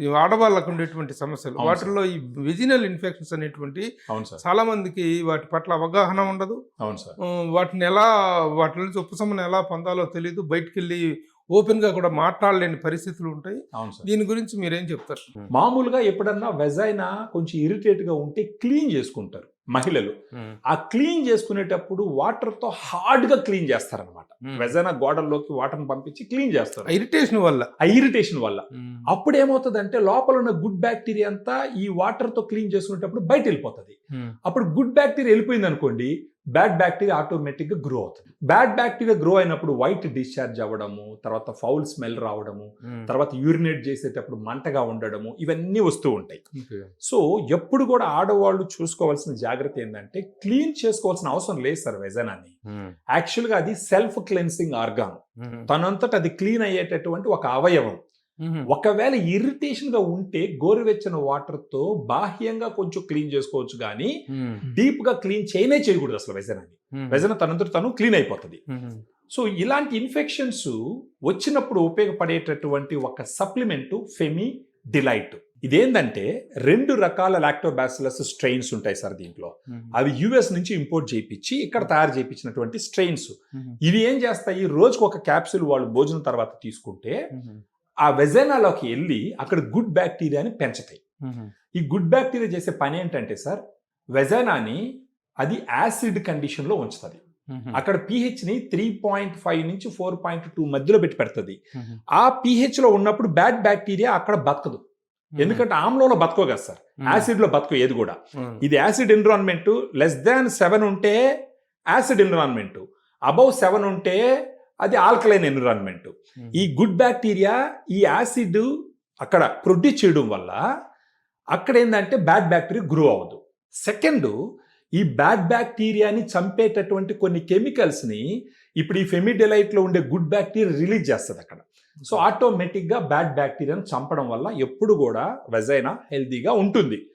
ఈ ఆడవాళ్ళకు ఉండేటువంటి సమస్యలు అవును సార్. వాటిల్లో ఈ వెజినల్ ఇన్ఫెక్షన్స్ అనేటువంటి అవును సార్. చాలా మందికి వాటి పట్ల అవగాహన ఉండదు. అవును సార్. వాటిని వాటి నుంచి ఉపశమనం ఎలా పొందాలో తెలియదు. బయటికెళ్ళి ఓపెన్గా కూడా మాట్లాడలేని పరిస్థితులు ఉంటాయి. అవును సార్. దీని గురించి మీరేం చెప్తారు? మామూలుగా ఎప్పుడన్నా వెజైనా కొంచెం ఇరిటేట్గా ఉంటే క్లీన్ చేసుకుంటారు మహిళలు. ఆ క్లీన్ చేసుకునేటప్పుడు వాటర్తో హార్డ్గా క్లీన్ చేస్తారనమాట. వెజైనా గోడల్లోకి వాటర్ని పంపించి క్లీన్ చేస్తారు ఇరిటేషన్ వల్ల. ఆ ఇరిటేషన్ వల్ల అప్పుడు ఏమవుతుందంటే లోపల ఉన్న గుడ్ బ్యాక్టీరియా అంతా ఈ వాటర్తో క్లీన్ చేసుకునేటప్పుడు బయట వెళ్ళిపోతుంది. అప్పుడు గుడ్ బ్యాక్టీరియా వెళ్ళిపోయింది అనుకోండి, బ్యాడ్ బ్యాక్టీరియా ఆటోమేటిక్గా గ్రో అవుతుంది. బ్యాడ్ బ్యాక్టీరియా గ్రో అయినప్పుడు వైట్ డిశ్చార్జ్ అవ్వడము, తర్వాత ఫౌల్ స్మెల్ రావడము, తర్వాత యూరినేట్ చేసేటప్పుడు మంటగా ఉండడము, ఇవన్నీ వస్తూ ఉంటాయి. సో ఎప్పుడు కూడా ఆడవాళ్ళు చూసుకోవాల్సిన జాగ్రత్త ఏంటంటే క్లీన్ చేసుకోవాల్సిన అవసరం లేదు సార్ వెజైనాని. యాక్చువల్గా అది సెల్ఫ్ క్లెన్సింగ్ ఆర్గాన్, తనంతట అది క్లీన్ అయ్యేటటువంటి ఒక అవయవం. ఒకవేళ ఇరిటేషన్ గా ఉంటే గోరువెచ్చని వాటర్ తో బాహ్యంగా కొంచెం క్లీన్ చేసుకోవచ్చు, కానీ డీప్ గా క్లీన్ చేయకూడదు అసలు వెజైనాని. వెజైనా తనంతట తను క్లీన్ అయిపోతుంది. సో ఇలాంటి ఇన్ఫెక్షన్స్ వచ్చినప్పుడు ఉపయోగపడేటటువంటి ఒక సప్లిమెంట్ ఫెమి డిలైట్. ఇదేంటంటే 2 రకాల లాక్టోబాసిల్లస్ స్ట్రెయిన్స్ ఉంటాయి సార్ దీంట్లో. అవి యుఎస్ నుంచి ఇంపోర్ట్ చేయించి ఇక్కడ తయారు చేయించినటువంటి స్ట్రెయిన్స్. ఇవి ఏం చేస్తాయి, రోజుకు ఒక క్యాప్సూల్ వాళ్ళు భోజనం తర్వాత తీసుకుంటే ఆ వెజైనాలోకి వెళ్ళి అక్కడ గుడ్ బ్యాక్టీరియాని పెంచుతాయి. ఈ గుడ్ బ్యాక్టీరియా చేసే పని ఏంటంటే సార్, వెజైనాని అది యాసిడ్ కండిషన్లో ఉంచుతుంది. అక్కడ pHని 3.5 నుంచి 4.2 మధ్యలో పెడుతుంది. ఆ pH లో ఉన్నప్పుడు బ్యాడ్ బ్యాక్టీరియా అక్కడ బతకదు. ఎందుకంటే ఆమ్లంలో బతకో కదా సార్, యాసిడ్లో బతకో ఏది కూడా. ఇది యాసిడ్ ఎన్విరాన్మెంట్. <7 ఉంటే యాసిడ్ ఎన్విరాన్మెంట్, అబౌవ్ 7 ఉంటే అది ఆల్కలైన్ ఎన్విరాన్మెంట్. ఈ గుడ్ బ్యాక్టీరియా ఈ యాసిడ్ అక్కడ ప్రొడ్యూస్ చేయడం వల్ల అక్కడ ఏంటంటే బ్యాడ్ బ్యాక్టీరియా గ్రో అవ్వదు. సెకండ్, ఈ బ్యాడ్ బ్యాక్టీరియాని చంపేటటువంటి కొన్ని కెమికల్స్ని ఇప్పుడు ఈ ఫెమిడిలైట్లో ఉండే గుడ్ బ్యాక్టీరియా రిలీజ్ చేస్తుంది అక్కడ. సో ఆటోమేటిక్గా బ్యాడ్ బ్యాక్టీరియాని చంపడం వల్ల ఎప్పుడు కూడా వెజైనా హెల్తీగా ఉంటుంది.